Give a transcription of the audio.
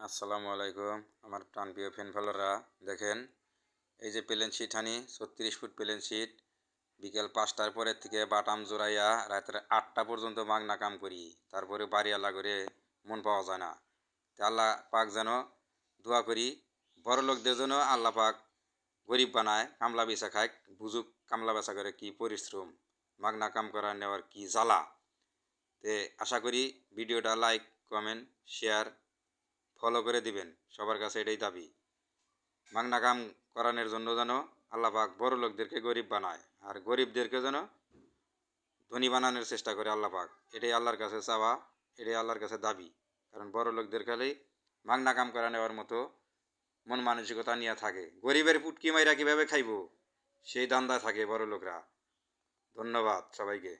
আসসালামু আলাইকুম আমার প্রাণপ্রিয় ফ্যান ফলোয়াররা দেখেন এই যে প্লেন শিট হানি 36 ফুট প্লেন শিট বিকেল 5টার পরের থেকে বাটাম জোড়াইয়া রাতের 8টা পর্যন্ত মাগনা কাম করি তারপরে বাড়ি আল্লাহ করে মন পাওয়া যায় না তা আল্লাহ পাক যেন দোয়া করি বড় লোকদের জন্য আল্লাহ পাক গরিব বানায় কামলা বেচা খায় বুঝুক কামলা বেচা করে কি পরিশ্রম মাগনা কাম করা নেওয়ার কি জ্বালা তে আশা করি ভিডিওটা লাইক কমেন্ট শেয়ার ফলো করে দিবেন সবার কাছে এটাই দাবি মাগনা কাম করানোর জন্য যেন আল্লাহ পাক বড় লোকদেরকে গরিব বানায় আর গরিবদেরকে যেন ধনী বানানোর চেষ্টা করে আল্লাহ পাক এটাই আল্লাহর কাছে চাওয়া এটাই আল্লাহর কাছে দাবি কারণ বড় লোকদের খালি মাগনা কাম করা নেওয়ার মতো মন মানসিকতা নিয়ে থাকে গরিবের পুটকি মাইরা কীভাবে খাইব সেই ধান্দায় থাকে বড় লোকরা ধন্যবাদ সবাইকে।